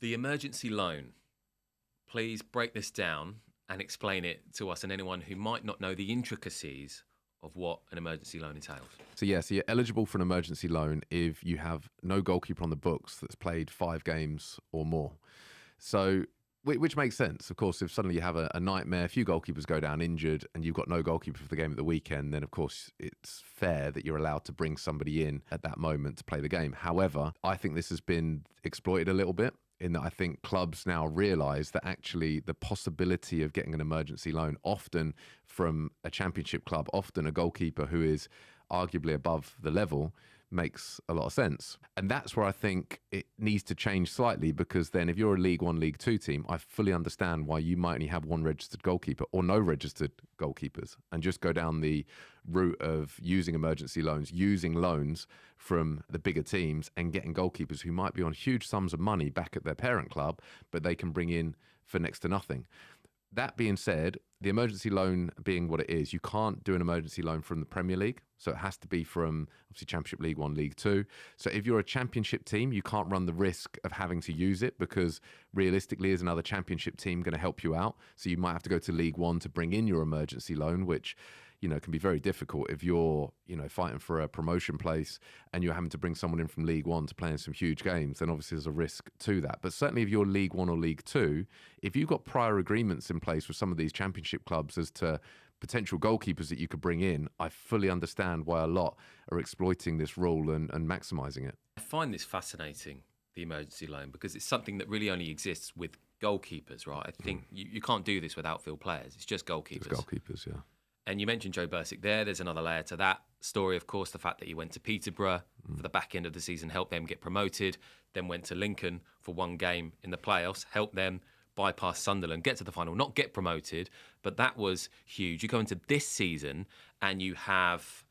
The emergency loan. Please break this down and explain it to us and anyone who might not know the intricacies of what an emergency loan entails. So you're eligible for an emergency loan if you have no goalkeeper on the books that's played 5 games or more. So, which makes sense. Of course, if suddenly you have a nightmare, a few goalkeepers go down injured and you've got no goalkeeper for the game at the weekend, then of course it's fair that you're allowed to bring somebody in at that moment to play the game. However, I think this has been exploited a little bit, in that I think clubs now realise that actually the possibility of getting an emergency loan, often from a championship club, often a goalkeeper who is arguably above the level, makes a lot of sense. And that's where I think it needs to change slightly, because then if you're a League One, League Two team, I fully understand why you might only have one registered goalkeeper or no registered goalkeepers, and just go down the route of using emergency loans, using loans from the bigger teams and getting goalkeepers who might be on huge sums of money back at their parent club, but they can bring in for next to nothing. That being said, the emergency loan being what it is, you can't do an emergency loan from the Premier League. So it has to be from, obviously, Championship, League One, League Two. So if you're a Championship team, you can't run the risk of having to use it, because realistically, is another Championship team going to help you out? So you might have to go to League One to bring in your emergency loan, which, can be very difficult if you're, fighting for a promotion place and you're having to bring someone in from League One to play in some huge games. Then obviously there's a risk to that. But certainly if you're League One or League Two, if you've got prior agreements in place with some of these Championship clubs as to potential goalkeepers that you could bring in, I fully understand why a lot are exploiting this rule and maximising it. I find this fascinating, the emergency loan, because it's something that really only exists with goalkeepers, right? I think you can't do this with outfield players. It's just goalkeepers. Just goalkeepers, yeah. And you mentioned Joe Bursick there. There's another layer to that story, of course, the fact that he went to Peterborough for the back end of the season, helped them get promoted, then went to Lincoln for one game in the playoffs, helped them bypass Sunderland, get to the final, not get promoted, but that was huge. You go into this season and you have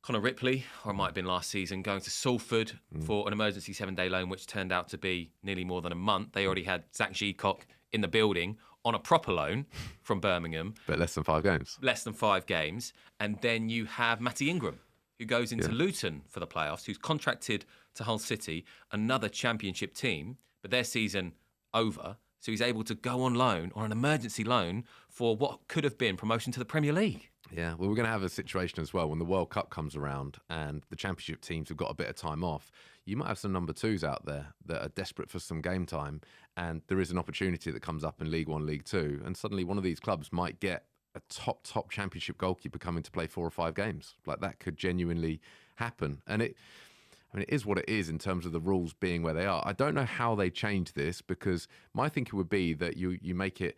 Connor Ripley, or it might have been last season, going to Salford for an emergency 7-day loan, which turned out to be nearly more than a month. They already had Zach Sheacock in the building on a proper loan from Birmingham. But less than 5 games. Less than 5 games. And then you have Matty Ingram, who goes into Luton for the playoffs, who's contracted to Hull City, another Championship team, but their season over. So he's able to go on loan, or an emergency loan, for what could have been promotion to the Premier League. Yeah, well, we're going to have a situation as well when the World Cup comes around and the Championship teams have got a bit of time off. You might have some number 2s out there that are desperate for some game time, and there is an opportunity that comes up in League One, League Two, and suddenly one of these clubs might get a top Championship goalkeeper coming to play 4 or 5 games. Like, that could genuinely happen. And it is what it is in terms of the rules being where they are. I don't know how they change this, because my thinking would be that you make it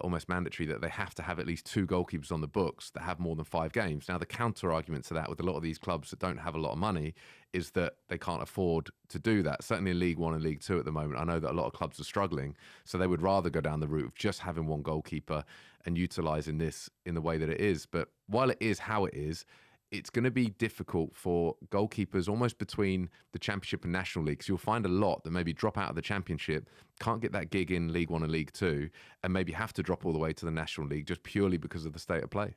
almost mandatory that they have to have at least 2 goalkeepers on the books that have more than 5 games. Now, the counter argument to that with a lot of these clubs that don't have a lot of money is that they can't afford to do that. Certainly in League One and League Two at the moment, I know that a lot of clubs are struggling, so they would rather go down the route of just having one goalkeeper and utilising this in the way that it is. But while it is how it is, it's going to be difficult for goalkeepers almost between the Championship and National League. So you'll find a lot that maybe drop out of the Championship, can't get that gig in League One and League Two, and maybe have to drop all the way to the National League just purely because of the state of play.